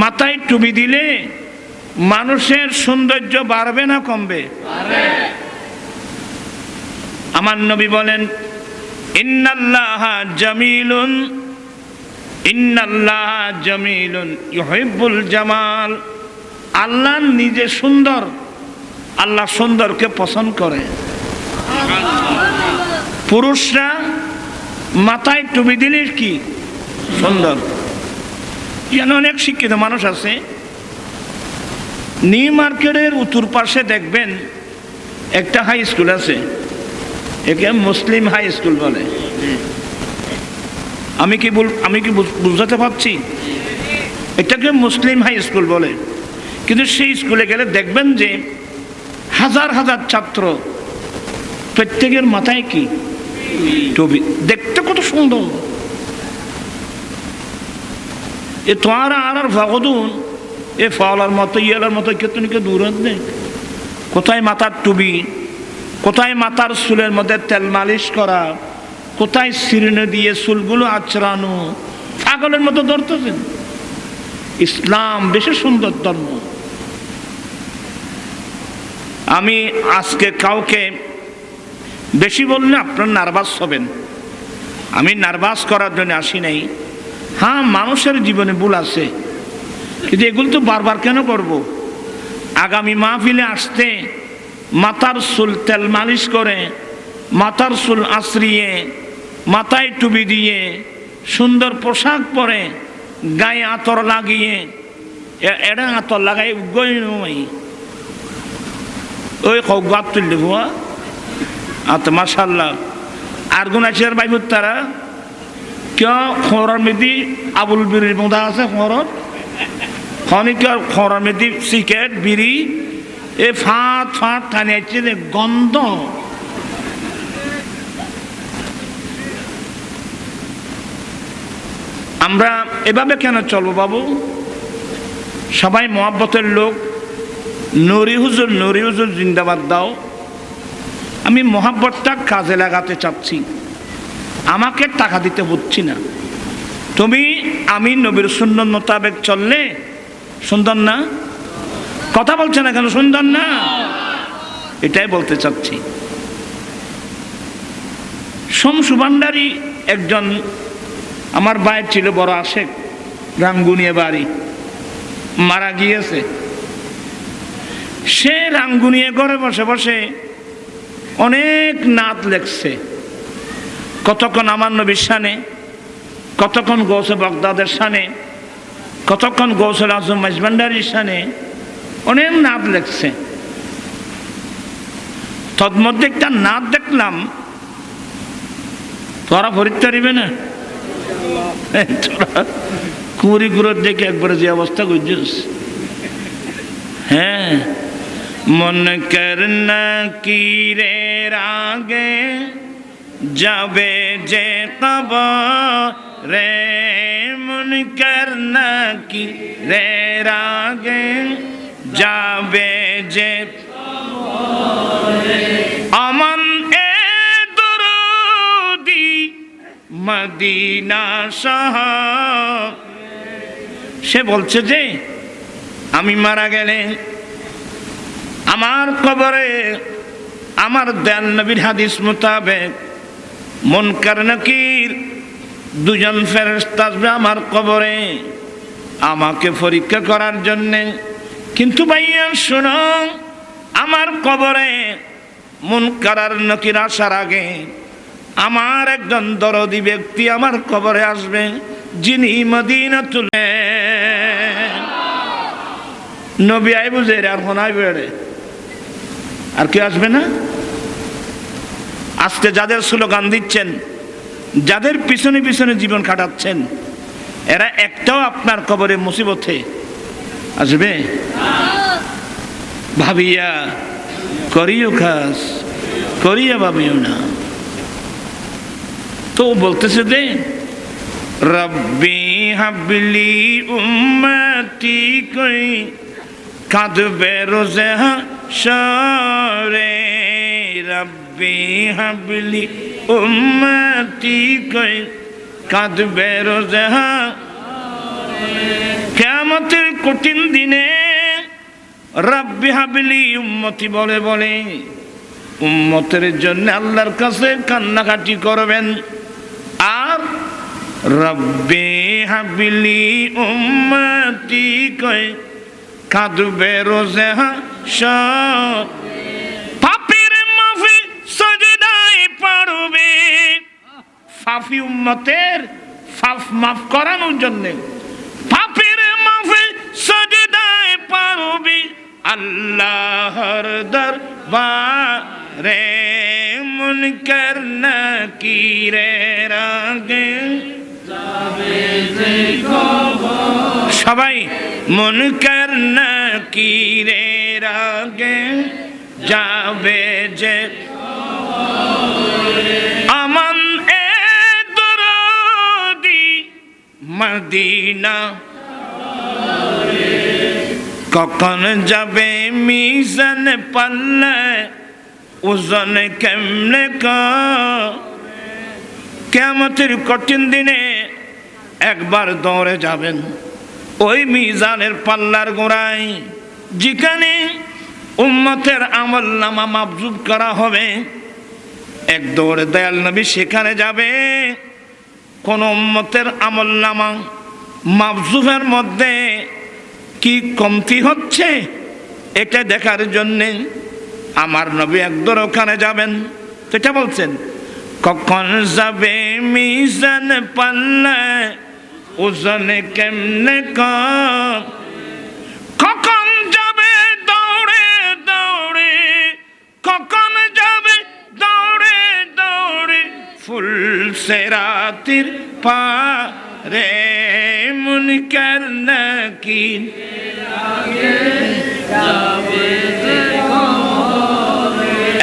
মাথায় টুপি দিলে মানুষের সৌন্দর্য বাড়বে না কমবে? আমার নবী বলেন, ইন্নাল্লাহা জামিলুন ইন্নাল্লাহা জামিলুন ইউহিব্বুল জামাল। আল্লাহ নিজে সুন্দর, আল্লাহ সুন্দরকে পছন্দ করে। পুরুষরা মাথায় টুপি দিলে কি সুন্দর। যেন অনেক শিক্ষিত মানুষ আছে, নিউ মার্কেটের উত্তর পাশে দেখবেন একটা হাই স্কুল আছে, একে মুসলিম হাই স্কুল বলে। আমি কি বুঝাতে পারছি? এটাকে মুসলিম হাই স্কুল বলে। কিন্তু সেই স্কুলে গেলে দেখবেন যে হাজার হাজার ছাত্র, প্রত্যেকের মাথায় কি টুপি। দেখতে কত সুন্দর। এ তোমার আর ভাগদুন এ ফলার মতো ইয়ালার মতো কেতনিকে দূর দেখ। কোথায় মাথার টুপি, কোথায় মাথার চুলের মধ্যে তেল মালিশ করা, কোথায় সিরিনে দিয়ে চুলগুলো আচড়ানো, পাগলের মতো ধরতেছেন। ইসলাম বেশি সুন্দর ধর্ম। আমি আজকে কাউকে বেশি বললে আপনার নার্ভাস হবেন। আমি নার্ভাস করার জন্য আসি নাই। হ্যাঁ, মানুষের জীবনে ভুল আছে, কিন্তু এগুলো তো বারবার কেন করব? আগামী মাহফিলে আসতে মাথার চুল তেল মালিশ করে, মাথার চুল আশ্রিয়ে, মাথায় টুপি দিয়ে, সুন্দর পোশাক পরে, গায়ে আতর লাগিয়ে, এটা আতর লাগাই উগই নই ওই গাত তুললে ভুয়া আত মাশাল্লাহ। আর গুণ আছে আর বাইবুর তারা কেউ খরার মেদি আবুল বিড়ির মধ্যে আছে, খরর খনিকার খরার মেদি সিগারেট বিড়ি এ ফাঁত ফাঁত টানে আছে গন্ধ। আমরা এভাবে কেন চলবো বাবু? সবাই মহব্বতের লোক। নুরি হুজুর জিন্দাবাদ দাও। আমি মহব্বতটা কাজে লাগাতে চাচ্ছি, আমাকে টাকা দিতে হচ্ছি না। আমি নবীর সুন্নত মোতাবেক চললে সুন্দর না? কথা বলছে না কেন? সুন্দর না? এটাই বলতে চাচ্ছি। শমসু ভান্ডারী একজন আমার ভাই ছিল, বড় আশেক, রাঙ্গুনিয়া বাড়ি, মারা গিয়েছে। সে রাঙ্গুনিয়া ঘরে বসে বসে অনেক নাত লেখছে। কতক্ষণ আমার নবীর শানে, কতক্ষণ গৌসে বাগদাদের শানে, কতক্ষণ গৌসুল আজম মাইজভান্ডারির শানে অনেক নাত লেখছে। তন্মধ্যে একটা নাত দেখলাম, তোরা ফরিদ পারিবে না? তোরা কুড়ি গুড়োর দেখে একবারে যে অবস্থা করছিস। হ্যাঁ, মন করনা কি রে আগে যাবে যে কবরে, মন করনা কি রে আগে যাবে যে আমান এ দরদি মদিনা শাহ। সে বলছে যে আমি মারা গেলে আমার কবরে আমার দয়াল নবীর হাদিস মোতাবেক মুনকার নাকির দুজন ফেরেশতা আসবে আমার কবরে আমাকে পরীক্ষা করার জন্যে। কিন্তু ভাইয়া শোনো, আমার কবরে মুনকার আর নাকির আসার আগে আমার একজন দরদি ব্যক্তি আমার কবরে আসবে, যিনি মদিনাতুল নবী আই বুঝে আর হোনাই বেড়ে আর কি আসবে না? আজকে যাদের স্লোগান দিচ্ছেন, যাদের পিছনে পিছনে জীবন কাটাচ্ছেন, এরা একটাও আপনার কবরে মুসিবতে আসবে ভাবিয়া করিও খাস, করিয়া ভাবিও না। তো বলতেছে যে রব্বি হাবলি উম্মতি কই কাঁদবে রোজে হাশরে, রব্বি হাবলি উম্মতি কই কাঁদবে রোজে হাশরে। কিয়ামতের কঠিন দিনে রাব্বি হাবলি উম্মতি বলে বলে উম্মতের জন্য আল্লাহর কাছে কান্নাকাটি করবেন। আর রব্বি হাবলি উম্মতি কয় কাঁদবে রোজে হাসর। পাপীর মাফি সাজদায় পড়বে, পাপী উম্মতের পাপ মাফ করানোর জন্য পাপীর মাফি সাজদায় পড়বে আল্লাহর দরবারে। মুনকার নাকিরের আগে সবাই মুনকার নাকিরের আগে যাবে যে আমান এ দরদি মদিনা। কখন যাবে মিজান পাল্লে ওজন কেমনে কিয়ামতের কঠিন দিনে একবার দৌড়ে যাবেন ওই মিজানের পাল্লার গোড়ায়, যেখানে উম্মতের আমল নামা মাপজুব করা হবে। এক দৌড়ে দয়াল নবী সেখানে যাবে। কোন উম্মতের আমল নামা মাপজুবের মধ্যে কি কমতি হচ্ছে এটা দেখার জন্যে আমার নবী একদর ওখানে যাবেন। তো এটা বলছেন কখন যাবে মিজান পাল্লা ওজন কেমনে কখন যাবে দৌড়ে দৌড়ে, কখন যাবে দৌড়ে দৌড়ে ফুল সেরাতির পারে। মুনকার নাকির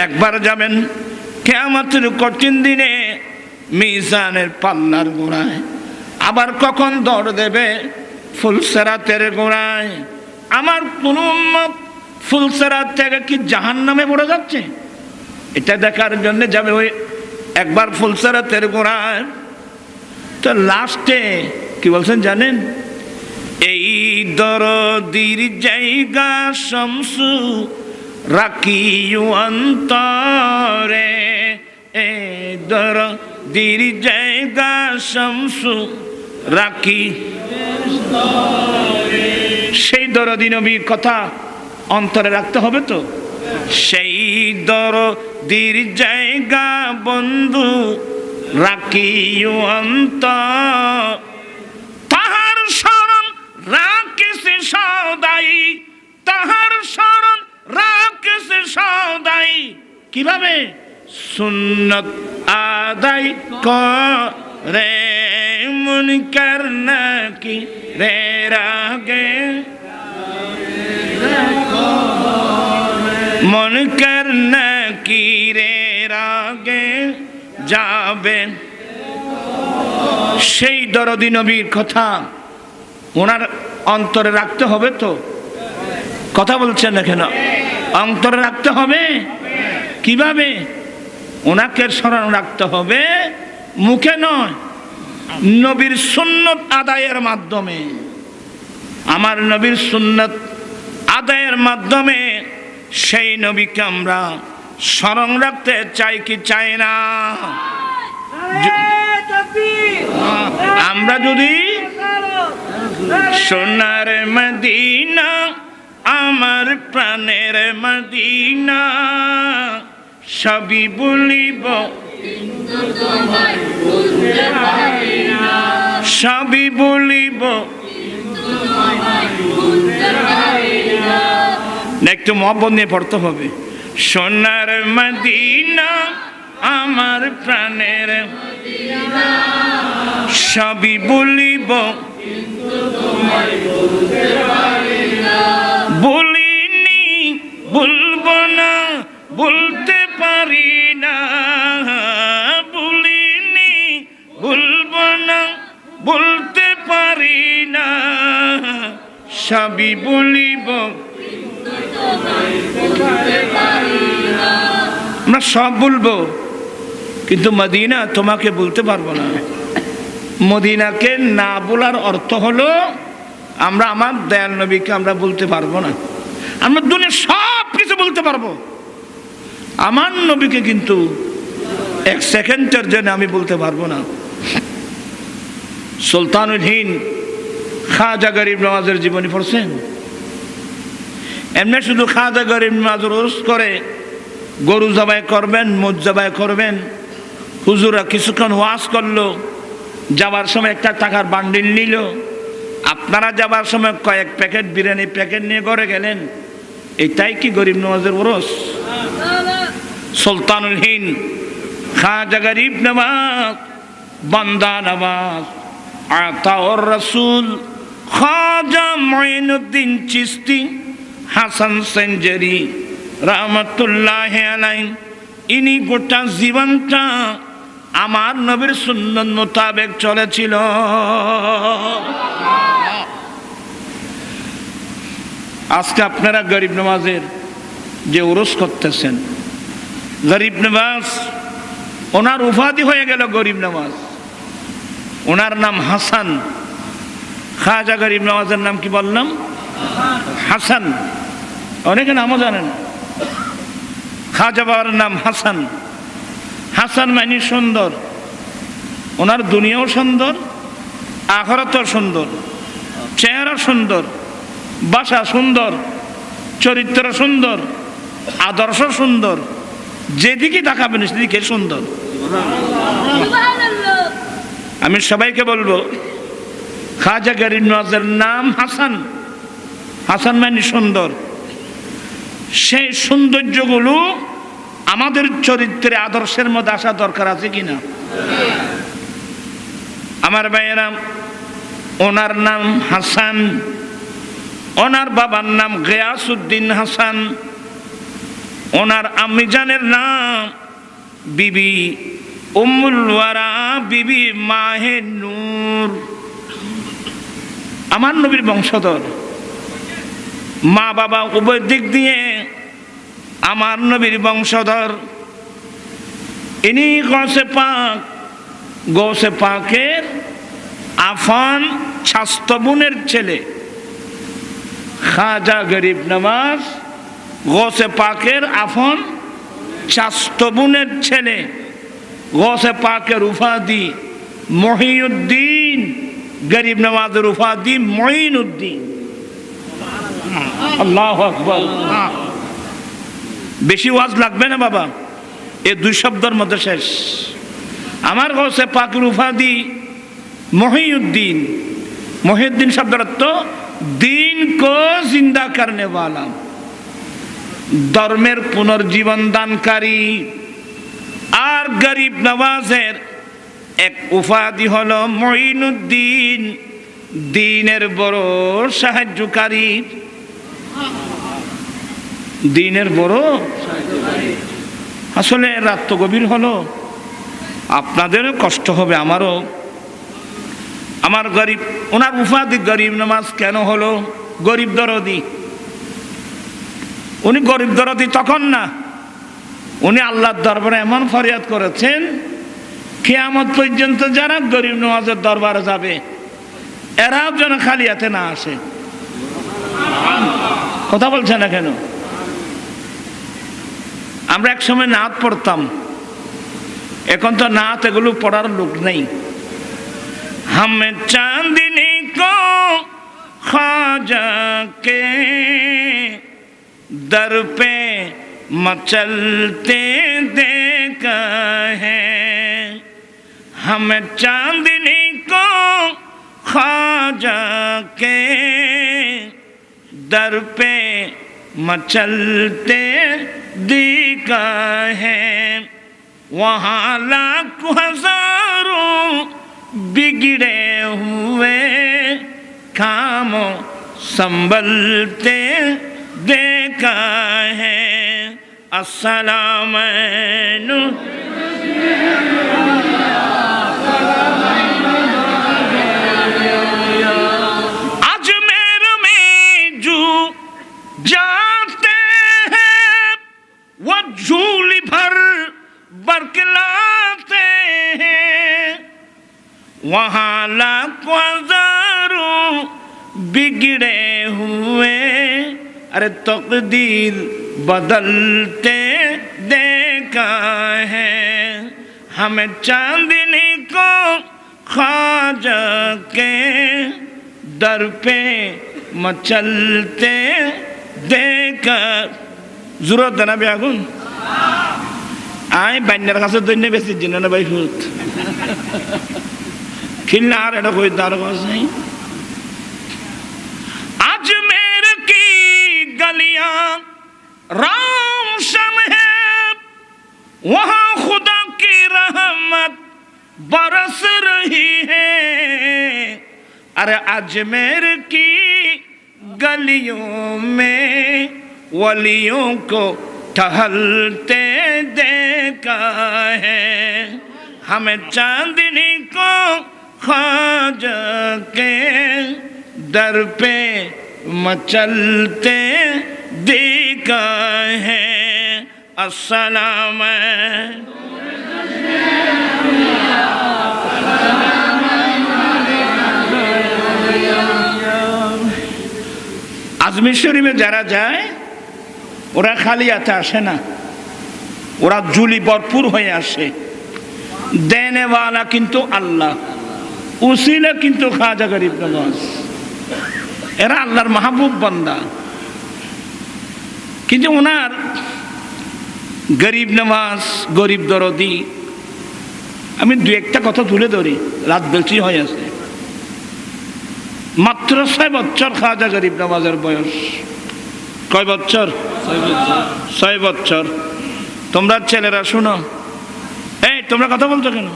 একবার যাবেন কিয়ামতের কঠিন দিনে মিজানের পাল্লার গোড়ায়। আবার কখন দৌড় দেবে ফুলসেরাতের গোড়ায়। আমার কোন উম্মত ফুলসেরাত থেকে কি জাহান্নামে পড়ে যাচ্ছে এটা দেখার জন্য যাবে ওই একবার ফুলসেরাতের গোড়ায়। তো লাস্টে কি বলছেন জানেন? এই দরদির জায়গা শামসু রাখিও অন্তরে, এ দরদির জায়গা শামসু রাখি। সেই দরদি নবীর কথা অন্তরে রাখতে হবে তো। সেই দরদির জায়গা বন্ধু রাখিও অন্তর, তাহার শরণ রাখিস সদাই, তাহার শরণ রাখিস সদাই। কিভাবে? সুন্নত আদায় করে মুনকার নাকিরের আগে, মুনকার নাকিরের আগে যাবে। সেই দরদি নবীর কথা ওনার অন্তরে রাখতে হবে তো। কথা বলছেন না কেন? অন্তরে রাখতে হবে। কিভাবে? ওনাকে স্মরণ রাখতে হবে, মুখে নয়, নবীর সুন্নত আদায়ের মাধ্যমে। আমার নবীর সুন্নত আদায়ের মাধ্যমে সেই নবীকে আমরা স্মরণ রাখতে চাই কি চাই না? আমরা যদি সোনার মদিনা আমার প্রাণের মদিনা সবই বলিব, সবই বলিব। একটু মহব্বত নিয়ে পড়তে হবে। সোনার মদিনা আমার প্রাণের সবই বলিব, বলিনি বলবো না, বলতে পারি না, বলিনি বলবো না, বলতে পারি না, সবই বলিব। আমরা সব বলবো কিন্তু মদিনা তোমাকে বলতে পারবো না। মদিনাকে না বলার অর্থ হলো আমরা আমার দয়াল নবীকে আমরা বলতে পারবো না। আমরা দুনিয়ার সব কিছু বলতে পারবো, আমার নবীকে কিন্তু এক সেকেন্ডের জন্য আমি বলতে পারবো না। সুলতানুল হিন্দ খাজা গরিব নওয়াজের জীবনী পড়ছেন? এমনি শুধু খাজা গরিব নওয়াজ রোজ করে গরু জবাই করবেন, মোজ জবাই করবেন, হুজুরা কিছুক্ষণ ওয়াজ করলো, যাবার সময় একটা টাকার বান্ডিল নিল, আপনারা যাবার সময় কয়েক প্যাকেট বিরিয়ানি প্যাকেট নিয়ে ঘরে গেলেন, এটাই কি গরিব নওয়াজের ওরস? সুলতানুল হিন্দ খাজা গরিব নওয়াজ বান্দা নওয়াজ আতাউর রাসূল খাজা মুঈনুদ্দিন চিশতি হাসান সেঞ্জারি রহমতুল্লাহ আলাইহি, ইনি গোটা জীবনটা আমার নবীর সুন্নত মোতাবেক চলেছিল। আজকে আপনারা গরিব নওয়াজের যে উরস করতেছেন, গরিব নওয়াজ ওনার উপাধি হয়ে গেল গরিব নওয়াজ, ওনার নাম হাসান। খাজা গরিব নওয়াজের নাম কি বললাম? হাসান। অনেকে নামও জানেন। খাজা বাবার নাম হাসান। হাসান মানে সুন্দর, ওনার দুনিয়াও সুন্দর, আখিরাতও সুন্দর, চেহারা সুন্দর, ভাষা সুন্দর, চরিত্র সুন্দর, আদর্শ সুন্দর, যেদিকে তাকাবেন সেদিকে সুন্দর। আমি সবাইকে বলবো খাজা গরিব নওয়াজের নাম হাসান। হাসান মানে সুন্দর। সেই সৌন্দর্যগুলো আমাদের চরিত্রে আদর্শের মধ্যে আসা দরকার আছে কিনা? আমার ভাইয়েরা, ওনার নাম হাসান, ওনার বাবার নাম গিয়াসউদ্দিন হাসান, ওনার আম্মিজানের নাম বিবি উম্মুল ওয়ারা, বিবি মাহে নূর। আমার নবীর বংশধর, মা বাবা উভয় দিক দিয়ে আমার নবীর বংশধর। ইনি গৌসে পাকের আফান ছাস্তবুনের ছেলে। খাজা গরিব নওয়াজ গৌসে পাকের আফান ছাস্তবুনের ছেলে। গৌসে পাকের উপাধি মহিউদ্দিন, গরিব নওয়াজের উপাধি মঈনুদ্দিন। আল্লাহু আকবার। বেশি ওয়াজ লাগবে না বাবা, এই দুই শব্দের মধ্যে শেষ। আমার গৌসে পাকের উপাধি মহিউদ্দিন। মহিউদ্দিন শব্দের অর্থ দিন কো জিন্দা করনে ওয়ালা, ধর্মের পুনর্জীবন দানকারী। আর গরিব নওয়াজের এক উপাধি হলো মঈনুদ্দিন, দ্বীনের বড় সাহায্যকারী। দ্বীনের বড়। আসলে রাত তো গভীর হলো, আপনাদেরও কষ্ট হবে, আমারও। আমার গরিব, ওনার উপাধি গরিব নওয়াজ কেন হলো? গরিব দরদি। উনি গরিব দরদি তখন না, উনি আল্লাহর দরবারে এমন ফরিয়াদ করেছেন, কিয়ামত পর্যন্ত যারা গরিব নওয়াজের দরবারে যাবে এরাও যেন খালি হাতে না আসে। কথা বলছে না কেন? আমরা এক সময় নাত পড়তাম, এখন তো নাত এগুলো পড়ার লোক নেই। হামে চাঁদিনী কো খাজা কে दर पे मचलते देखा है, हमें चांदनी को ख्वाजा के दर पे मचलते देखा है। वहाँ लाखों हजारों बिगड़े हुए कामों संभलते देखा है। अस्सलाम अजमेर में जो जाते हैं वो झूली भर बरकलाते हैं। वहाँ लाखों हजारों बिगड़े हुए अरे तकदीर बदलते देखा है हमें चांदनी को ख्वाजा के दर पे मचलते देखा जरूरत देना भी आगुन आए बान्यर काছে দৈন্য বেশি জিনে না ভাই ফুট খিলনা আর এটা কই দার কাছে अजमेर की गलियां रोशन है वहाँ खुदा की रहमत बरस रही है अरे अजमेर की गलियों में वलियों को टहलते देखा है हमें चांदनी को ख्वाजा के दर पे मचलते देखा है अस्सलाम আজমির শরীফে যারা যায় ওরা খালি হাতে আসে না ওরা ঝুলি ভরপুর হয়ে আসে দেনেওয়ালা কিন্তু আল্লাহ উসিলা কিন্তু খাজা গরিব নওয়াজ এরা আল্লাহর মাহবুব বান্দা কিন্তু ওনার গরিব নওয়াজ গরিব দরদি আমি দু একটা কথা তুলে ধরি রাত বেশি হয়ে আছে মাত্র 6 বছর খাজা গরিব নওয়াজের বয়স কয় বছর 6 বছর তোমরা ছেলেরা শুনো এই তোমরা কথা বলছো কেন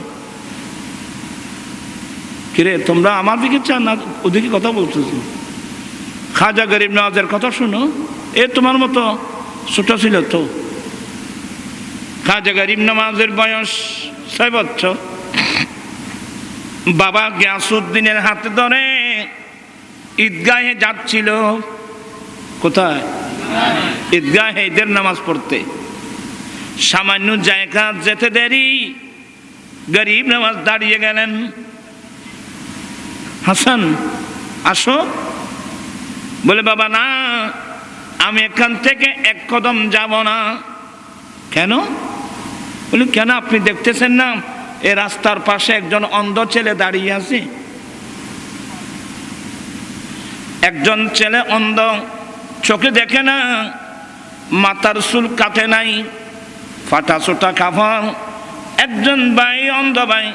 কিরে তোমরা আমার দিকে চান না ওদিকে কথা বলছো খাজা গরিব নওয়াজের কথা শুনো এ তোমার মতো ছোট ছিল তো খাজা গরিব নওয়াজের বয়স 6 বছর বাবা গিয়াসউদ্দিনের হাতে ধরে ঈদগাহে যাচ্ছিল কোথায় ঈদগাহে ঈদের নামাজ পড়তে সামান্য জায়গা যেতে দেরি গরিব নওয়াজ দাঁড়িয়ে গেলেন হাসান আসো বলে বাবা না আমি এখান থেকে এক কদম যাব না কেন বলি কেন আপনি দেখতেছেন না এই রাস্তার পাশে একজন অন্ধ ছেলে দাঁড়িয়ে আছে একজন ছেলে অন্ধ চোখে দেখে না মাথার চুল কাটে নাই ফাটা ছোটা কাপড় একজন ভাই অন্ধ ভাই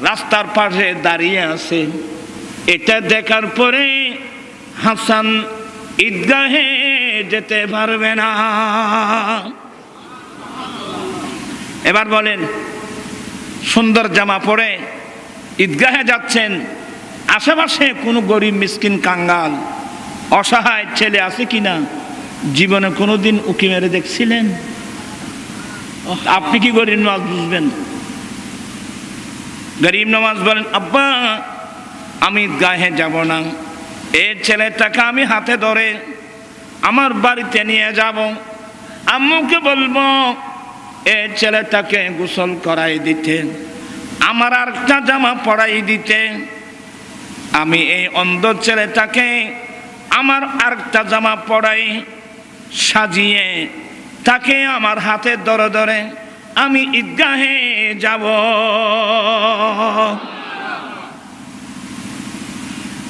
রাস্তার পাশে দাঁড়িয়ে আছে এটা দেখার পরে হাসান ঈদগাহে যেতে পারবে না এবার বলেন সুন্দর জামা পরে ঈদগাহে যাচ্ছেন আশেপাশে কোনো গরিব মিসকিন কাঙ্গাল অসহায় ছেলে আছে কিনা জীবনে কোনোদিন উকি মেরে দেখছিলেন আপনি কি গরিব নওয়াজ বুঝবেন গরিব নওয়াজ বলেন আব্বা আমি ঈদগাহে যাব না এই ছেলেটাকে আমি হাতে ধরে আমার বাড়িতে নিয়ে যাব আম্মুকে বলবো এই ছেলেটাকে গোসল করাই দিতে আমার আরেকটা জামা পরাই দিতে আমি এই অন্ধ ছেলেটাকে আমার আরেকটা জামা পরাই সাজিয়ে তাকে আমার হাতে ধরে ধরে আমি ঈদগাহে যাব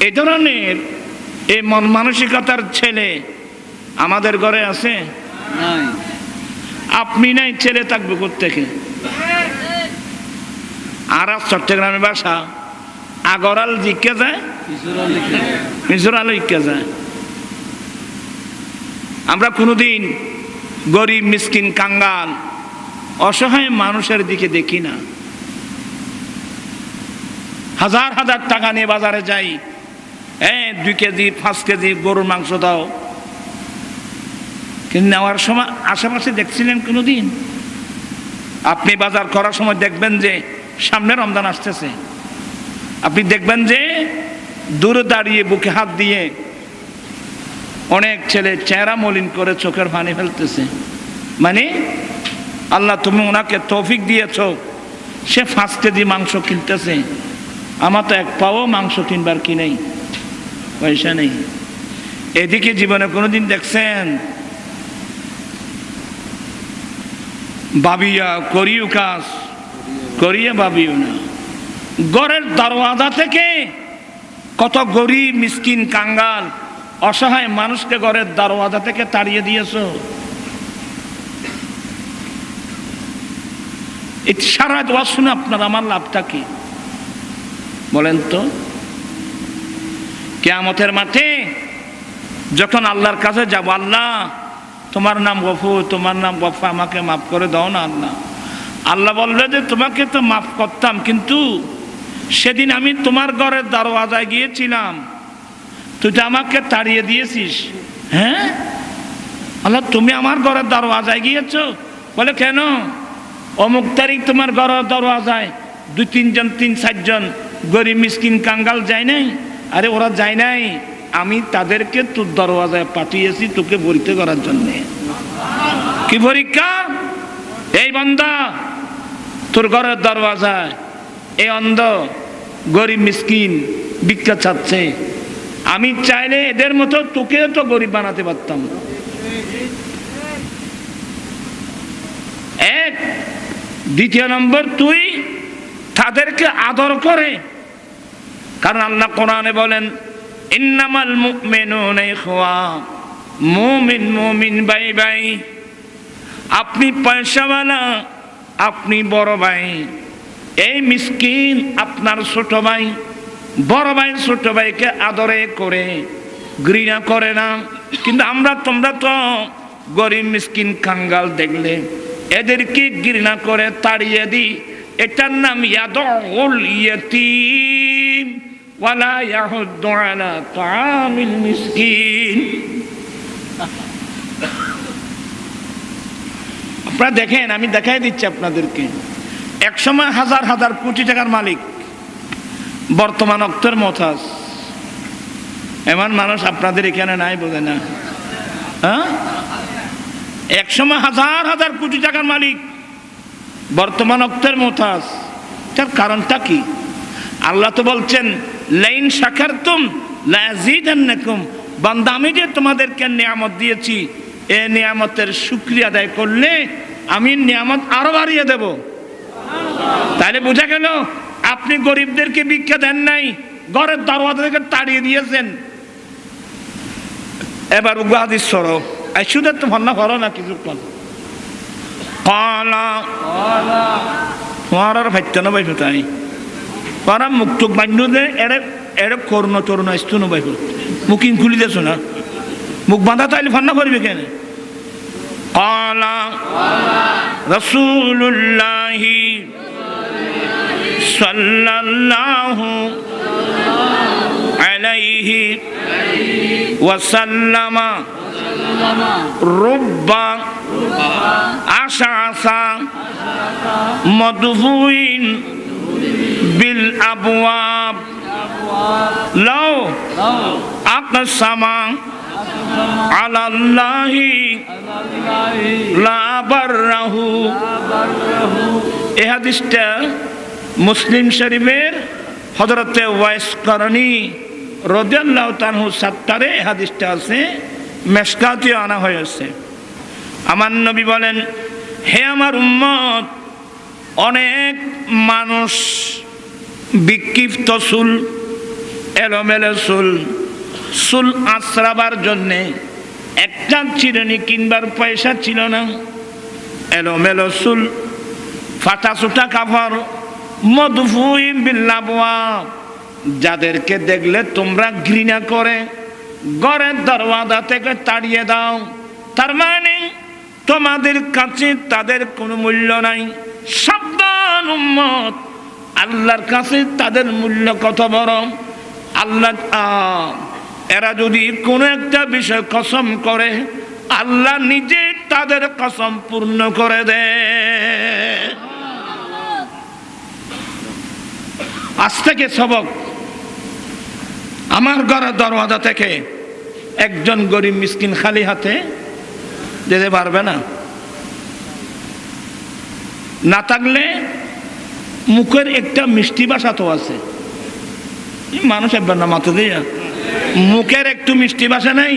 এই ধরনের এই মন মানসিকতার ছেলে আমাদের ঘরে আছে নাই আপনি নাই ছেলে থাকবে কোত্থেকে আর চট্টগ্রামের ভাষা আগরাল জিকে যায় মিজোরাল লিখে যায় আমরা কোনোদিন গরিব মিসকিন কাঙ্গাল অসহায় মানুষের দিকে দেখি না হাজার হাজার টাকা নিয়ে বাজারে যাই 2 কেজি 5 কেজি গরুর মাংস দাও কিন্তু নেওয়ার সময় আশেপাশে দেখছিলেন কোনোদিন আপনি বাজার করার সময় দেখবেন যে সামনে রমজান আসতেছে আপনি দেখবেন যে দূরে দাঁড়িয়ে বুকে হাত দিয়ে অনেক ছেলে চেহারা মলিন করে চোখের পানি ফেলতেছে মানে আল্লাহ তুমি ওনাকে তৌফিক দিয়েছ সে 5 কেজি মাংস কিনতেছে আমার তো 1 পাও মাংস কিনবার কি নেই পয়সা নেই। এদিকে জীবনে কোনোদিন দেখছেন ভাবিয়া করিও কাজ, করিয়া ভাবিও না। ঘরের দরওয়াজা থেকে কত গরিব মিসকিন কাঙ্গাল অসহায় মানুষকে ঘরের দরওয়াজা থেকে তাড়িয়ে দিয়েছো। এই সারা দোয়া শুনে আপনার আমার লাভটা কি বলেন তো? কিয়ামতের মাঠে যখন আল্লাহর কাছে যাব, আল্লাহ তোমার নাম গফুর, তোমার নাম গফা, আমাকে মাফ করে দাও না আল্লাহ। আল্লাহ বলবে যে তোমাকে তো মাফ করতাম, কিন্তু সেদিন আমি তোমার ঘরের দরওয়াজায় গিয়েছিলাম, তুই তো আমাকে তাড়িয়ে দিয়েছিস। হ্যাঁ আল্লাহ, তুমি আমার ঘরের দরওয়াজায় গিয়েছো? বলে কেন? অমুক তারিখ তোমার ঘরের দরওয়াজায় 2-3 জন 3-4 জন গরিব মিসকিন কাঙ্গাল যায় নাই। আরে ওরা যায় নাই, আমি তাদেরকে তোর দরওয়াজায় পাঠিয়েছি তোকে পরীক্ষা করার জন্য। কি পরীক্ষা? এই বান্দা তোর ঘরের দরওয়াজায় এই অন্ধ গরিব মিসকিন ভিক্ষা চাচ্ছে, আমি চাইলে এদের মতো তোকেও তো গরিব বানাতে পারতাম। এক। দ্বিতীয় নম্বর, তুই তাদেরকে আদর করে, কারণ আল্লাহ কোরআনে বলেন ইন্নামাল মুমিনুনা ইখওয়া, মুমিন মুমিন ভাই ভাই। আপনি পয়সাওয়ালা, আপনি বড় ভাই, এই মিসকিন আপনার ছোট ভাই। বড় ভাই ছোট ভাইকে আদরে করে, ঘৃণা করে না। কিন্তু তোমরা তো গরিব মিসকিন কাঙ্গাল দেখলে এদেরকে ঘৃণা করে তাড়িয়ে দিই। এটার নাম ইয়াদুল ইয়াতীম ওয়ালা ইয়াহুদ্দু আলা তাআমিল মিসকিন। আপনারা দেখেন, আমি দেখাই দিচ্ছি আপনাদেরকে। একসময় হাজার হাজার কোটি টাকার মালিক, বর্তমান অক্তের মতাজ। এমন মানুষ আপনাদের এখানে নাই, বোঝে না? হ্যাঁ, একসময় হাজার হাজার কোটি টাকার মালিক, বর্তমান অক্তের মতাজ। তার কারণটা কি? আল্লাহ তো বলছেন লাইন শাকারতুম লাযীদান্নাকুম। বান্দা, আমি যে তোমাদেরকে নিয়ামত দিয়েছি, এই নিয়ামতের শুকরিয়া আদায় করলে আমি নিয়ামত আরো বাড়িয়ে দেব। তাহলে বোঝা গেল আপনি গরিবদেরকে ভিক্ষা দেন নাই, ঘরের দরওয়াজা থেকে তাড়িয়ে দিয়েছেন। এবার উগাদিস সরো আইসুদের তো ভান্না করো না কিছুক্ষণ। কলা তোমার আর ভাইতে না ভাই তাই তারা মুখ টুক বান্ধ দে, এরে করুন তরুণ আসতো না ভাই, মুখিং খুলি দেছো না, মুখ বাঁধা তাইলে ফান্না করবে কেন? কলা রাসূলুল্লাহি সাল্লাল্লাহু আলাইহি ওয়াসাল্লাম রুব্বা আশআসা মদফুইন বিল আবওয়াব লাউ আকসামা আলাল্লাহি লা বাররাহু। এই হাদিসটা মুসলিম শরীফের হযরতে ওয়াইস করণী রাদিয়াল্লাহু তাআলা সাত্তারে এই হাদিসটা আছে, মেশকাতে আনা হয়েছে। আমার নবী বলেন, হে আমার উম্মত, অনেক মানুষ বিক্ষিপ্ত চুল, এলোমেলো চুল আশ্রাবার জন্যে একটা চিরুনি কিনবার পয়সা ছিল না। এলোমেলো চুল, ফাটা চুটা কাপড়, মদফুইন বিল আবওয়াব, যাদেরকে দেখলে তোমরা ঘৃণা করে ঘরের দরওয়াজা থেকে তাড়িয়ে দাও। তার মানে তোমাদের কাছে তাদের কোনো মূল্য নাই। সাবধান উম্মত, আল্লাহর কাছে তাদের মূল্য কত বড়। আল্লাহ এরা যদি কোনো একটা বিষয় কসম করে, আল্লাহ নিজে তাদের কসম পূর্ণ করে দেয়। আজ থেকে সবক, আমার ঘরের দরওয়াজা থেকে একজন গরিব মিসকিন খালি হাতে যেতে পারবে না। না থাকলে মুখের একটা মিষ্টি ভাষা তো আছে, মানুষ একবার না মাথা দিয়ে মুখের একটু মিষ্টি ভাষা নাই,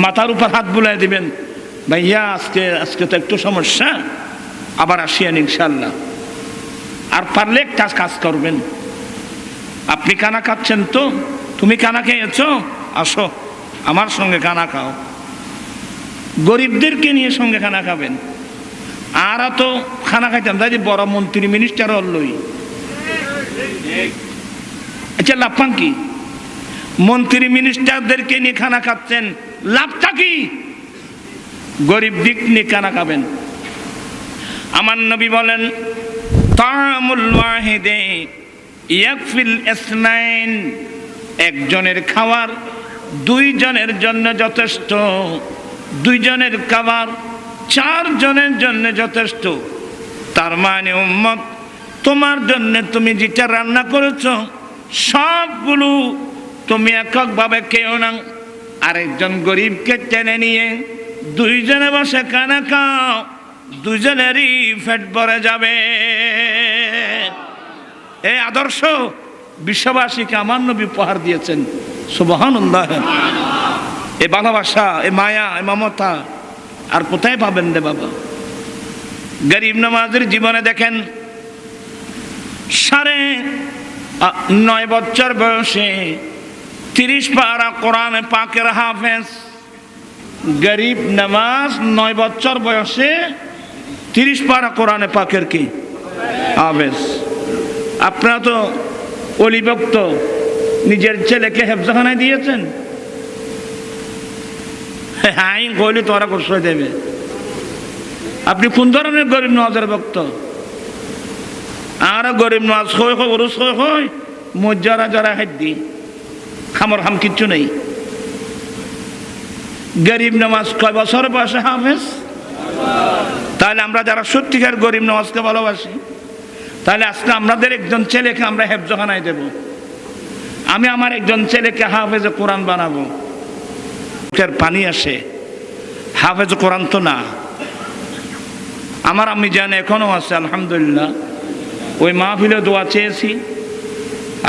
মাথার উপর হাত বুলাই দিবেন, ভাইয়া আজকে তো একটু সমস্যা, আবার আসিয়েন ইনশাল্লাহ। আর পারলে কাজ করবেন। আপনি খানা খাচ্ছেন তো, তুমি খানা খেয়েছো, আসো আমার সঙ্গে খানা খাও। গরিবদেরকে নিয়ে সঙ্গে খানা খাবেন। আর তো খানা খাইতাম তাই যে বড় মন্ত্রী মিনিস্টার হলই, আচ্ছা লাভপান কি? মন্ত্রী মিনিস্টারদেরকে নিয়ে খানা খাচ্ছেন, লাভটা কি? গরিব দিক নিয়ে খানা খাবেন। আমার নবী বলেন, তা'আমুল ওয়াহিদে ইয়াকফিল ইসনাইন, একজনের খাবার দুইজনের জন্য যথেষ্ট, দুইজনের খাবার চারজনের জন্য যথেষ্ট। তার মানে উম্মত, তোমার জন্য তুমি যেটা রান্না করেছো সবগুলো তুমি এককভাবে খেও না, আরেকজন গরিবকে টেনে নিয়ে দুইজনে বসে খানা খাও, দুজনেরই পেট ভরে যাবে। এই আদর্শ বিশ্ববাসীকে আমার নবী উপহার দিয়েছেন। সুবহানাল্লাহ। এ ভালোবাসা, এ মায়া, এ মমতা আর কোথায় পাবেন রে বাবা? গরিব নওয়াজের জীবনে দেখেন, 9.5 বছর বয়সে 30 পারা কোরআন পাকের হাফেজ। গরিব নওয়াজ 9 বছর বয়সে 30 পারা কোরআন পাকের কি হাফেজ। আপনারা তো অলিভক্ত, নিজের ছেলেকে হেফজখানায় দিয়েছেন। হ্যাঁ গলি তোরা কষ্ট দেবে। আপনি কোন ধরনের গরিব নওয়াজের ভক্ত? আর গরিব নওয়াজ ওরস হয় মজ্জারা জরা হাড্ডি, খামর খাম কিচ্ছু নেই। গরিব নওয়াজ কয় বছর বয়সে হাফেজ? তাহলে আমরা যারা সত্যিকার গরিব নওয়াজকে ভালোবাসি, তাহলে আজকে আমাদের একজন ছেলেকে আমরা হেফজখানায় দেব। আমি আমার একজন ছেলেকে হাফেজে কোরআন বানাবো। পানি আসে, হাফেজ কোরআন তো না। আমার আমি জানি এখনো আছে আলহামদুলিল্লাহ। ওই মাহফিলে দোয়া চেয়েছি,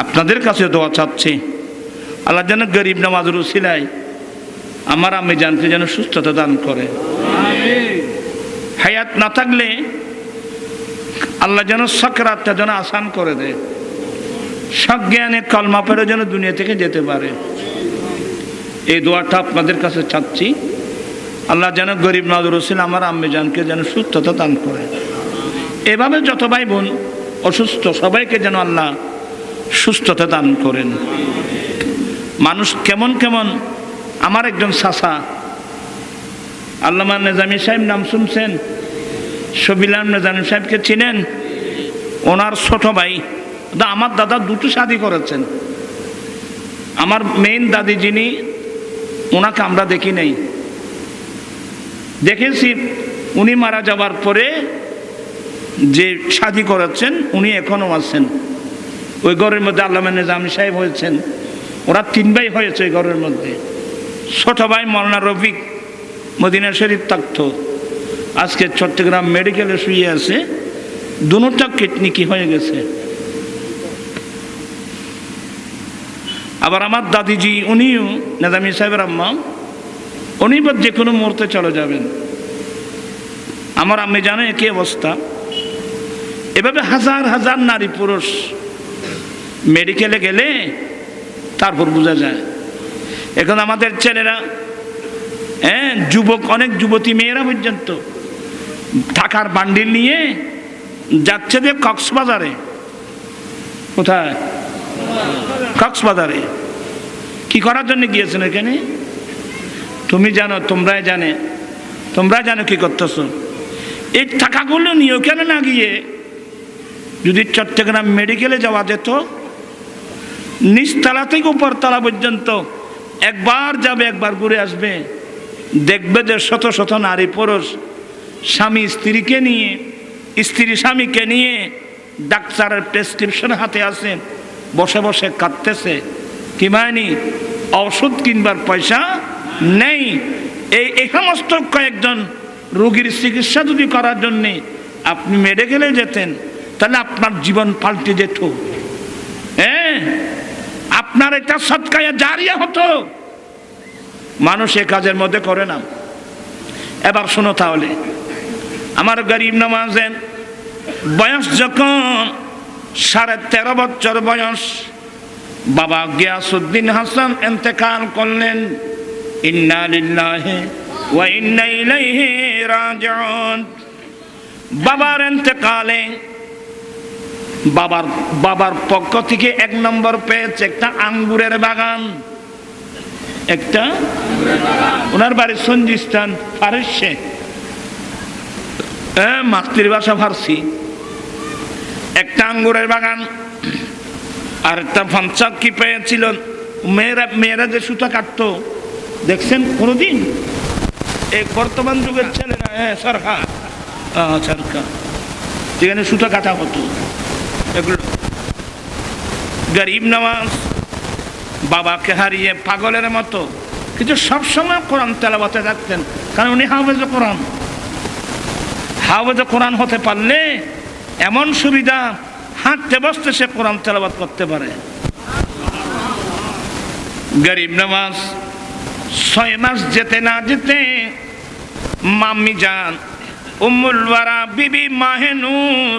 আপনাদের কাছে দোয়া চাচ্ছি, আল্লাহ যেন গরিব নওয়াজের উসিলায় আমার আমি জানতে যেন সুস্থতা দান করে। হায়াত না থাকলে আল্লাহ যেন সাকরাতটা যেন আসান করে দেয়, সজ্ঞানে কলমা পড়ে যেন দুনিয়া থেকে যেতে পারে। এই দোয়াটা আপনাদের কাছে চাচ্ছি, আল্লাহ যেন গরিব নওয়াজের উসিলা আমার আম্মি জানকে যেন সুস্থতা দান করে। এভাবে যত ভাই বোন অসুস্থ সবাইকে যেন আল্লাহ সুস্থতা দান করেন। মানুষ কেমন কেমন, আমার একজন চাচা আল্লামা নিজামী সাহেব নাম শুনছেন? শবিলাম নিজামী সাহেবকে চিনেন? ওনার ছোট ভাই, আমার দাদা দুটো শাদি করেছেন। আমার মেইন দাদি যিনি, ওনাকে আমরা দেখি নাই, দেখেছি উনি মারা যাবার পরে যে শাদি করেছেন উনি এখনো আছেন। ওই ঘরের মধ্যে আল্লামা নিজামী সাহেব হয়েছেন। ওরা 3 ভাই হয়েছে ওই ঘরের মধ্যে। ছোট ভাই মৌলানা রফিক মদিনা শরীফ থাকতো, আজকে চট্টগ্রাম মেডিকেলে শুয়ে আছে। দুটা কিডনি কি হয়ে গেছে। আবার আমার দাদিজি, উনিও নিজামী সাহেবের আম্মা, উনি যে কোনো মুহূর্তে চলে যাবেন। আমার আম্মি জানে কি অবস্থা। এভাবে হাজার হাজার নারী পুরুষ মেডিকেলে গেলে তারপর বোঝা যায়। এখন আমাদের ছেলেরা, যুবক, অনেক যুবতী মেয়েরা পর্যন্ত টাকার বান্ডিল নিয়ে যাচ্ছে যে কক্সবাজারে। কোথায়? কক্সবাজারে। কি করার জন্য গিয়েছেন এখানে? তুমি জানো, তোমরাই জানো কি করতেছ। এই টাকাগুলো নিয়ে ওখানে না গিয়ে যদি চট্টগ্রাম মেডিকেলে যাওয়া যেত, নিচতলা থেকে উপরতলা পর্যন্ত একবার যাবে, একবার ঘুরে আসবে, দেখবে যে শত শত নারী পুরুষ স্বামী স্ত্রীকে নিয়ে, স্ত্রী স্বামীকে নিয়ে ডাক্তারের প্রেসক্রিপশন হাতে আছে, বসে বসে কাঁদতেছে। কি মায়নি? ওষুধ কিনবার পয়সা নেই। এই সমস্ত কয়েকজন রোগীর চিকিৎসা যদি করার জন্যে আপনি মেডিকেলে যেতেন, তাহলে আপনার জীবন পাল্টে যেত। আপনি আপনার এটা সদকায়ে জারিয়া হতো, মানুষ এ কাজের মধ্যে করে না। এবার শোনো তাহলে, আমার গরিব নওয়াজের বয়স যখন 13.5 বছর বয়স, বাবা গিয়াসউদ্দিন হাসান ইন্তেকাল করলেন। ইন্না লিল্লাহি ওয়া ইন্না ইলাইহি রাজিউন। বাবার ইন্তেকালে বাবার পক্ষ থেকে 1 নম্বর পেয়েছে একটা আঙ্গুরের বাগান। একটা ওনার বাড়ি সঞ্জিস্তান, ফারসে, মাতৃভাষা ফার্সি। একটা আঙ্গুরের বাগান আর একটা পঞ্চায়েত কি পেয়েছিল। মেয়েরা যে সুতা কাটতো দেখছেন কোনোদিন? এই বর্তমান যুগের ছেলেরা সরকার যেখানে সুতা কাটা হতো, এগুলো। গরিব নওয়াজ বাবাকে হারিয়ে পাগলের মতো, কিন্তু সবসময় কোরআন তেলাওয়াতে থাকতেন, কারণ উনি হাফেজ কোরআন। হাফেজ কোরআন হতে পারলে এমন সুবিধা, হাঁটতে বসতে সে কোরআন তেলাওয়াত করতে পারে। গরিব নওয়াজ 6 মাস যেতে না যেতে মাম্মি জান উম্মুল ওয়ারা বিবি মাহে নূর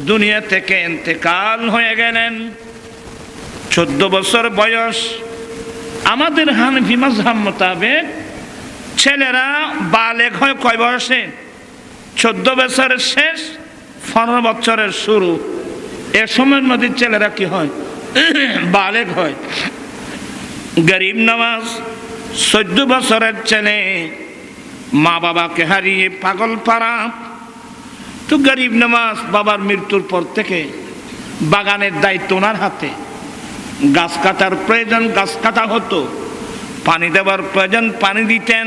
দুনিয়া থেকে ইন্তেকাল হয়ে গেলেন। 14 বছর বয়স। আমাদের হানফি মাযহাব মোতাবেক ছেলেরা বালেগ হয় কয় বয়সে? 14 বছরের শেষ, 15 বছরের শুরু। এ সময়ের মধ্যে ছেলেরা কি হয়? বালেগ হয়। গরিব নওয়াজ 14 বছরের ছেলে, মা বাবাকে হারিয়ে পাগল পাড়া। তো গরিব নওয়াজ বাবার মৃত্যুর পর থেকে বাগানের দায়িত্ব ওনার হাতে। গাছ কাটার প্রয়োজন গাছ কাটা হতো, পানি দেওয়ার প্রয়োজন পানি দিতেন,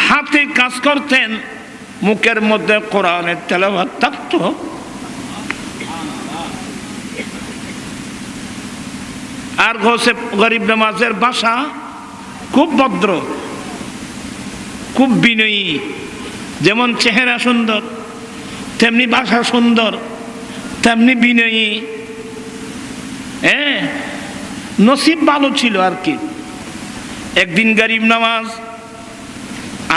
হাতে কাজ করতেন, মুখের মধ্যে কোরআনের তেলাওয়াত থাকতো। আর ঘোষে গরিব নওয়াজের ভাষা খুব ভদ্র, খুব বিনয়ী। যেমন চেহারা সুন্দর, তেমনি ভাষা সুন্দর, তেমনি বিনয়ী। নসিব ভালো ছিল আর কি। একদিন গরিব নওয়াজ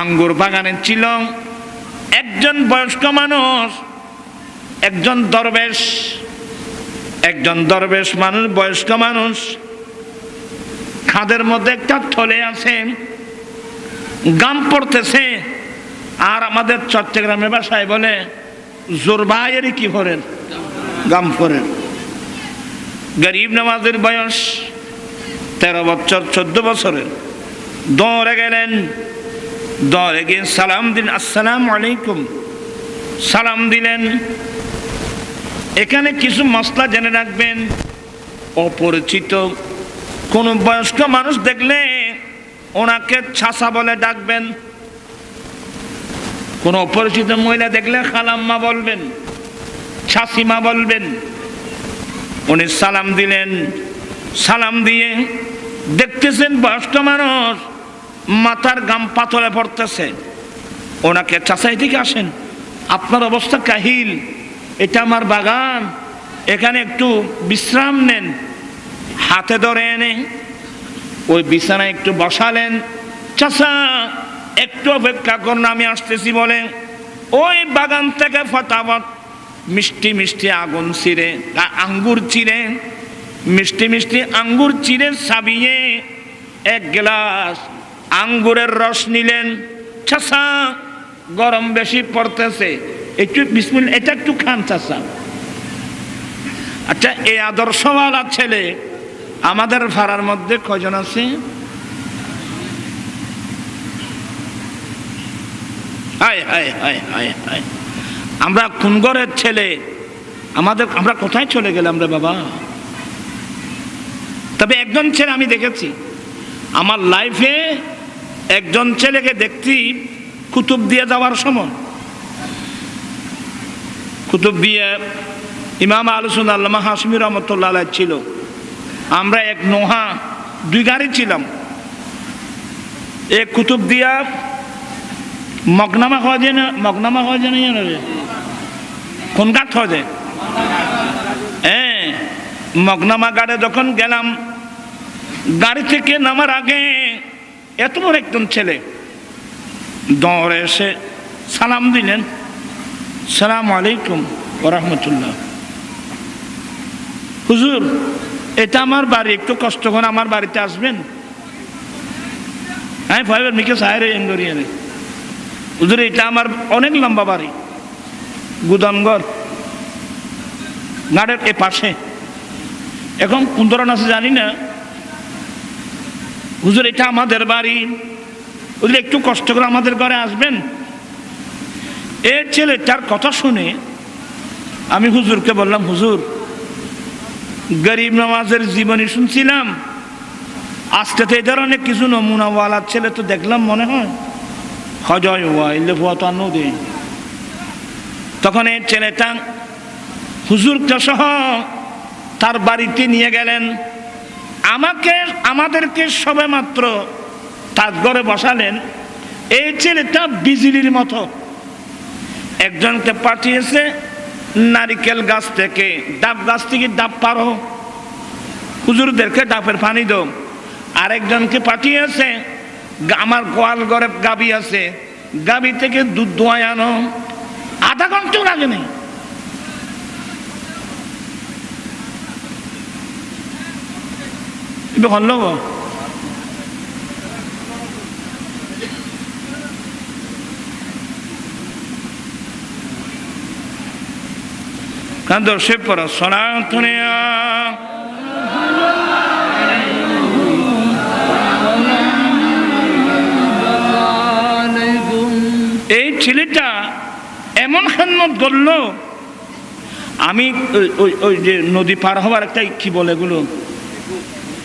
আঙ্গুর বাগানে ছিল। একজন বয়স্ক মানুষ, একজন দরবেশ মানুষ, বয়স্ক মানুষ, খাদের মধ্যে একটা থলে আছে, গাম পড়তেছে। আর আমাদের চট্টগ্রামের ভাষায় বলে জোর ভাইয়েরই কি করেন, গাম করেন। গরিব নওয়াজের বয়স 13 বছর, 14 বছরের। দৌড়ে গেলেন, দৌড়ে গিয়ে সালাম দিন, আসসালামু আলাইকুম, সালাম দিলেন। এখানে কিছু মশলা জেনে রাখবেন। অপরিচিত কোন বয়স্ক মানুষ দেখলে ওনাকে চাচা বলে ডাকবেন। কোন অপরিচিত মহিলা দেখলে খালাম্মা বলবেন, চাচিমা বলবেন। উনি সালাম দিলেন। সালাম দিয়ে দেখতেছেন বয়স্ক মানুষ মাথার গাম পাথরে পড়তেছে। ওনাকে চাচা এদিকে আসেন, আপনার অবস্থা কাহিল, এটা আমার বাগান, এখানে একটু বিশ্রাম নেন। হাতে ধরে এনে ওই বিছানায় একটু বসালেন। চাচা একটু অপেক্ষা করুন, আমি আসতেছি বলে ওই বাগান থেকে ফটাফট মিষ্টি মিষ্টি আঙ্গুর চিড়ে, মিষ্টি মিষ্টি আঙ্গুর চিড়ে সাবিয়ে 1 গ্লাস আঙ্গুরের রস নিলেন। চাচা গরম বেশি পড়তেছে, একটু বিসমিল্লাহ, এটা একটু খান চাচা। আচ্ছা, এই আদর্শওয়ালা ছেলে আমাদের পাড়ার মধ্যে কয়জন আছে? হায় হায় হায় হায় হায়, আমরা কোন ঘরের ছেলে? আমরা কোথায় চলে গেলাম রে বাবা? তবে একজন ছেলে আমি দেখেছি আমার লাইফে, একজন ছেলেকে দেখছি কুতুবদিয়া যাওয়ার সময়। কুতুবদিয়া ইমাম আহলে সুন্নাহ আল্লামা হাশমি রহমাতুল্লাহ আলাইহি ছিল। আমরা এক নোহা 2 গাড়ি ছিলাম। এক কুতুবদিয়া মগনামা হওয়া যায় না, মগনামা হওয়া যায় না রে, কোন ঘাট হওয়া যায়? মগনামা ঘাটে যখন গেলাম, গাড়ি থেকে নামার আগে এত বড় একজন ছেলে দৌড়ে এসে সালাম দিলেন, সালাম আলাইকুম ওয়া রাহমাতুল্লাহ। হুজুর, এটা আমার বাড়ি, একটু কষ্ট করে আমার বাড়িতে আসবেন। হ্যাঁ ভাইবার মিকে সাহেরে এঙ্গরিয়ে রে হুজুর, এটা আমার অনেক লম্বা বাড়ি, গুদামঘর গাড়ির এ পাশে, এখন কোন ধরনের আছে জানি না। হুজুর, এটা আমাদের বাড়ি, হুজুর একটু কষ্ট করে আমাদের ঘরে আসবেন। এর ছেলেটার কথা শুনে আমি হুজুরকে বললাম, হুজুর, গরিব নওয়াজের জীবনী শুনছিলাম, আজকে তো এই ধরনের কিছু নমুনাওয়ালার ছেলে তো দেখলাম, মনে হয় হজয় হওয়া এলে হওয়া তো আনো দে। তখন এই ছেলেটা হুজুরকে সহ তার বাড়িতে নিয়ে গেলেন। আমাদেরকে সবে মাত্র তার ঘরে বসালেন। এই ছেলেটা বিজলির মতো, একজনকে পাঠিয়েছে নারিকেল গাছ থেকে, ডাব গাছ থেকে ডাব পারো, হুজুরদেরকে ডাবের পানি দাও। আরেকজনকে পাঠিয়েছে আমার গোয়াল ঘরে গাবি আছে, গাবি থেকে দুধ দোয়ায় আনো। আধা ঘন্টাও লাগে নেই। হল কান্দ সে পর সনাতনিয়া এই ছেলেটা এমন খেদমত করলো, আমি ওই যে নদী পার হওয়ার একটা কি বলে এগুলো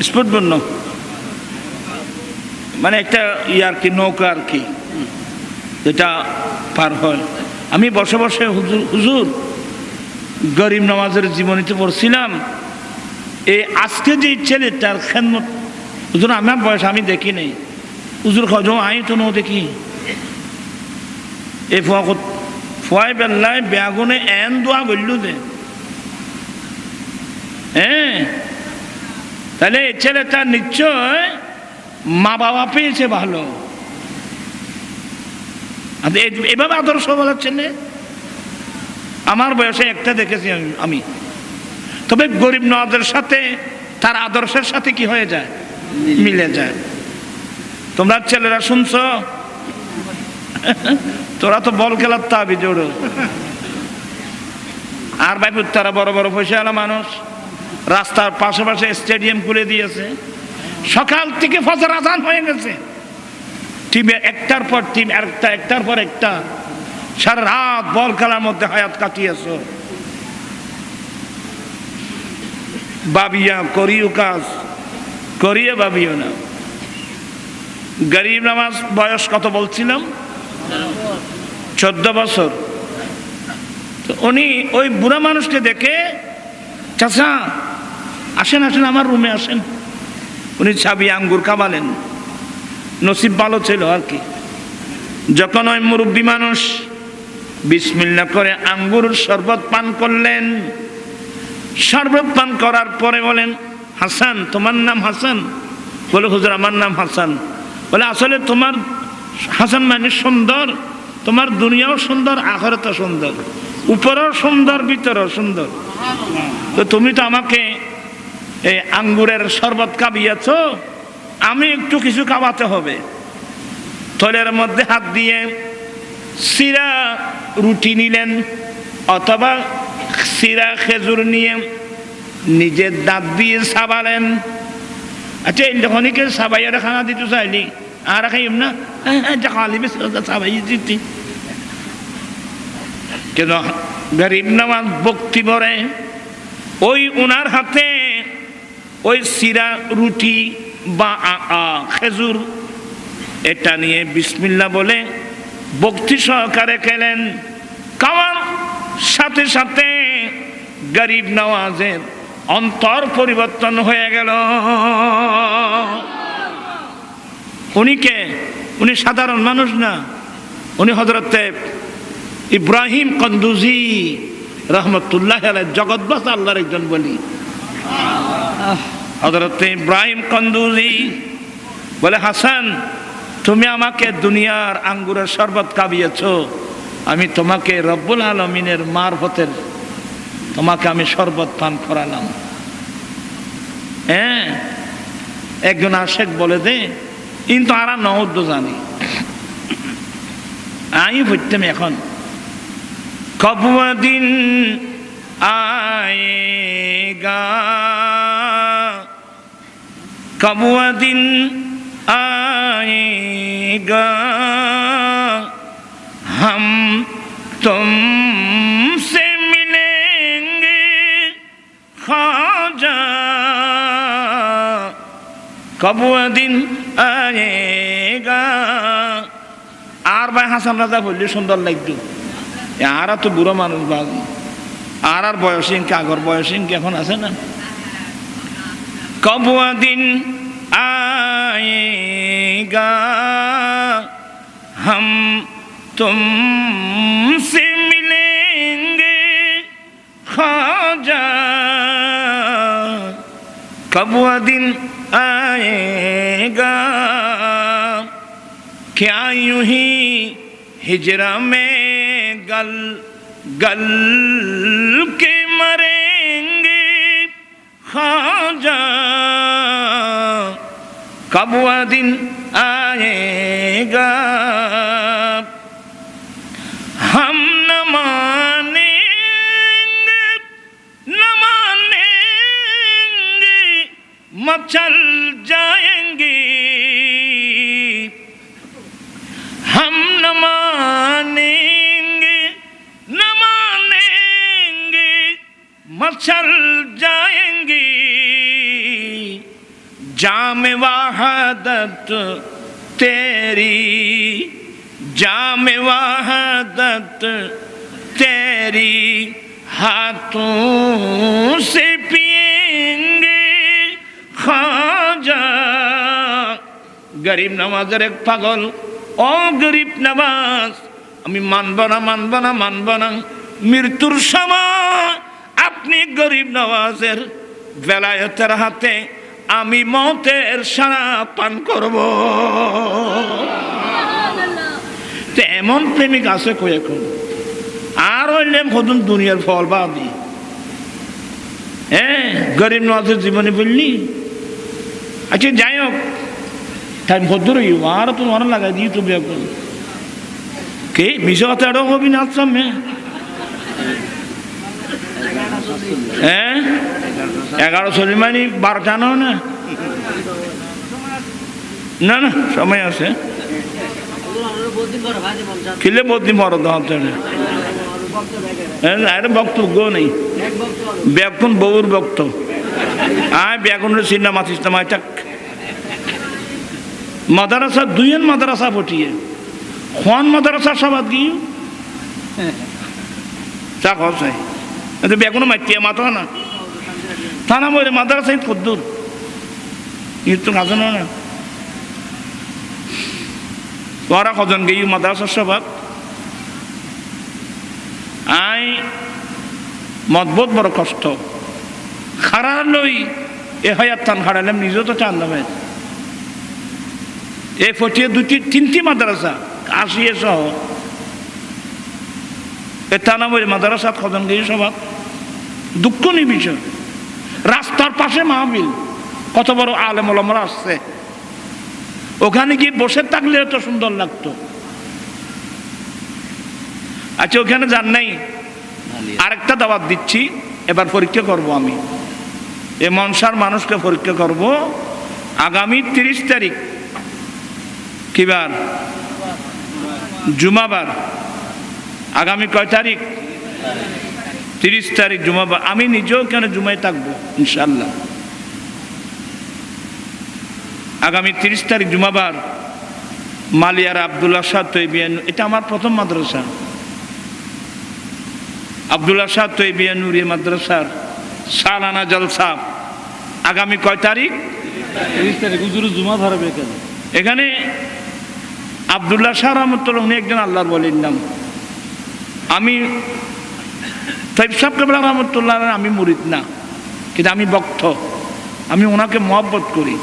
স্পট বন্য, মানে একটা আর কি নৌকা আর কি, যেটা পার হয়। আমি বসে বসে হুজুর গরিব নওয়াজের জীবনীতে পড়ছিলাম, এই আজকে যে ছেলেটার খেদমত, হুজুর আমার বয়স আমি দেখি নেই, হুজুর খোঁজ আই তো নো দেখি। এই ফুয়াই বেল্লায় বেগুনে এন দোয়া বলল যে, হ্যাঁ তাহলে এই ছেলেটা নিশ্চয় মা বাবা পেয়েছে ভালো। এভাবে আদর্শ বলার ছেলে আমার বয়সে একটা দেখেছি আমি। তবে গরিব নওয়াজের সাথে তার আদর্শের সাথে কি হয়ে যায়, মিলে যায়। তোমরা ছেলেরা শুনছ, তোরা তো বল খেলার তাবি জোড়ো। আর ভাই তারা বড় বড় পয়সাওয়ালা মানুষ, রাস্তার পাশে পাশে স্টেডিয়াম খুলে দিয়েছে। সকাল থেকে ফজর আজান হয়ে গেছে, টিমে একটার পর টিম, একটার পর একটা, সারা রাত বল খেলার মধ্যে হায়াত কাটিয়েছ। বাবিয়া করিও কাজ, করিয়ে বাবিও না। গরিব নামাজ বয়স কত বলছিলাম, 14 বছর। তো উনি ওই বুড়া মানুষকে দেখে, চাচা আসেন আসেন আমার রুমে আসেন। উনি চাবি আঙ্গুর খাওয়ালেন, নসিব ভালো ছিল আর কি। যখন ওই মুরব্বী মানুষ বিসমিল্লাহ করে আঙ্গুর শরবত পান করলেন, শরবত পান করার পরে বলেন, হাসান তোমার নাম হাসান? বলে হুজুর আমার নাম হাসান। বলে আসলে তোমার হাসান মানে সুন্দর, তোমার দুনিয়াও সুন্দর আখিরাতও সুন্দর, উপরেও সুন্দর ভিতরেও সুন্দর। তো তুমি তো আমাকে এই আঙ্গুরের শরবত খাবিয়েছ, আমি একটু কিছু খাওয়াতে হবে। থলের মধ্যে হাত দিয়ে সিরা রুটি নিলেন অথবা সিরা খেজুর নিয়ে নিজের দাঁত দিয়ে সাবালেন। আচ্ছা এই যখনকে সাবাইয়ারে খানা দিতে চাইলি আর খাইম না, খালি বেশি সাবাই দিতি কেন? গরিব নওয়াজ ভক্তি ভরে ওই উনার হাতে ওই সিরা রুটি বা খেজুর এটা নিয়ে বিসমিল্লাহ বলে ভক্তি সহকারে খেলেন। খাওয়ার সাথে সাথে গরিব নওয়াজের অন্তর পরিবর্তন হয়ে গেল। উনি সাধারণ মানুষ না, উনি হযরতে ইব্রাহিম কন্দুজি রহমতুল্লাহ আলাইহি জগৎবাস আল্লাহর একজন বলি। হযরত ইব্রাহিম কন্দুজি বলে, হাসান তুমি আমাকে দুনিয়ার আঙ্গুরের শরবত খাইয়েছো, আমি তোমাকে রব্বুল আলামিনের মারফতের তোমাকে আমি শরবত পান করালাম। হ্যাঁ, একজন আশেক বলে দে কিন্তু আরা নহদ্দ জানি আমি বুঝতাম এখন কব দিন আয়েগা, কব দিন आएगा हम तुमसे मिलेंगे ख्वाजा, कब वो दिन आएगा। আর ভাই হাসান রাজা বললে সুন্দর লাগতো, আর তো বুড়ো মানুষ বাজ, আর বয়সিং কি আগর বয়সিং কি এখন আছে না। কব वो दिन आएगा हम तुमसे मिलेंगे ख्वाजा, कब वो दिन आएगा क्या यूं ही हिजरा में गल गल के मरेंगे ख्वाजा, कब वो दिन आएगा हम न मानेंगे न मानेंगे मचल जाएंगे, हम न मानेंगे न मानेंगे मचल जाएंगे, जाम वहादत तेरी जाम वहादत तेरी हाथों से पिएंगे ख्वाजा। गरीब नवाজের এক পাগল, ও গরিব নওয়াজ আমি মানব না মানব না মানব না, মৃত্যুর সময় আপনি গরিব নওয়াজের বেলায়েতের হাতে আমি মতের সারা পান করব। এমন প্রেমিক আছে কই এখন, আর হইলে কদম দুনিয়ার ফল বাদি। হ্যাঁ, গরিব নওয়াজের জীবনে বললি। আচ্ছা যাই হোক, টাইম ভদ্র আর তো মনে লাগাই দিই তো এখন কে মিশো কথা এটাও হবি না আসলাম। হ্যাঁ 11 মানে 12টা না না না সময় আছে কিলে বদিন বড় আরে বক্তব্য নেই, ব্যাকুন বউর বক্ত আয় ব্যাকুনের চিন্তা মাতিস না মাই থাক। মাদ্রাসা দুইয়ের মাদ্রাসা ফটিয়ে খন মাদ্রাসা সবাদ গিয়ে চা খাই বেগুনো মাইতে মাতো না থানা বলে মাদ্রাসায় কদ্দুর তো কাজ না তোরা কজন গিয়ে মাদ্রাসার সবাদ আই মতবোধ বড় কষ্ট খারার লই এ হায়াত টান হারালাম নিজেও তো টান নামে এ ফটিয়ে দুটি তিনটি মাদ্রাসা আসিয়ে সহ এ তানামরি মাদ্রাসা কজন গিয়ে সবাদ দুঃখ নি বিষয়। রাস্তার পাশে মাহফিল, কত বড় আলেম ওলামারা আসছে, ওখানে গিয়ে বসে থাকলে তো সুন্দর লাগতো। আচ্ছা ওখানে যান নাই, আরেকটা দাওয়াত দিচ্ছি, এবার পরীক্ষা করব আমি এ মনসার মানুষকে পরীক্ষা করব। আগামী 30 তারিখ কিবার জুমাবার, আগামী কয় তারিখ 30 তারিখ জুমাবার। আমি নিজেও কেন জুমায় থাকবো ইনশাল্লাহ। আগামী 30 তারিখ জুমাবার মালিয়ার আব্দুল্লাহ শাহ তৈবিয়ান, এটা আমার প্রথম মাদ্রাসা, আব্দুল্লাহ শাহ তৈবিয়ান নুরি মাদ্রাসার সালানা জলসা। আগামী কয় তারিখ 30 তারিখ হুজুর জুমা ধরবে এখানে। আব্দুল্লাহ শাহ রহমতুল্লাহ উনি একজন আল্লাহর ওলির নাম। আমি তাইব সাহেব কেবলা রহমতুল্লাহ আমি মুরিদ না, কিন্তু আমি ভক্ত। আমি ওনাকে মহব্বত করি।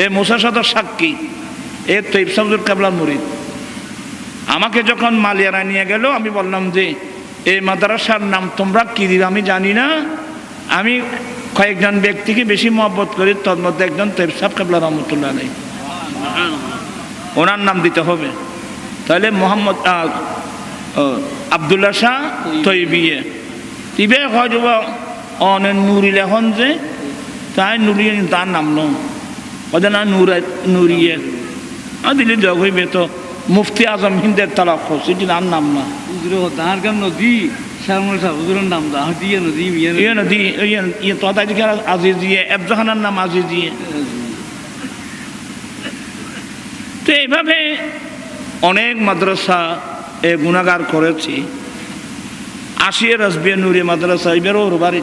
এ মুসা সদর সাক্ষী, এ তৈব সাবজুর কাবলার মুরিদ। আমাকে যখন মালিয়ারা নিয়ে গেল, আমি বললাম যে এই মাদ্রাসার নাম তোমরা কি দিবে আমি জানি না, আমি কয়েকজন ব্যক্তিকে বেশি মহব্বত করি, তোর মধ্যে একজন তৈব সাহেব কাবলা রহমতুল্লাহ আলাইহি, ওনার নাম দিতে হবে। তাহলে মোহাম্মদ আবদুল্লাহ শাহ তৈবিয়ে তিবে হয়তো অনেক নুরিল এখন যে তাই নুরিয়ে তার নাম নো ওদের না নুরিয়ে দিলে যোগ হইবে তো মুফতি আজম হিন্দের তালাক সেটি আর নাম না হুজুরে তাহার গান নদী শারমুল সাহেব হুজুরের নাম দা হাদিয়া নদী মিয়া ইয়ে নদী ইয়ে তো তাই আজিজিয়ে এফজাহানার নাম আজিজিয়ে। তো এইভাবে অনেক মাদ্রাসা এ গুণাগার করেছি। আসিয়ে রসবিয়া নুরি মাদ্রাসা এবারও ওর বাড়ি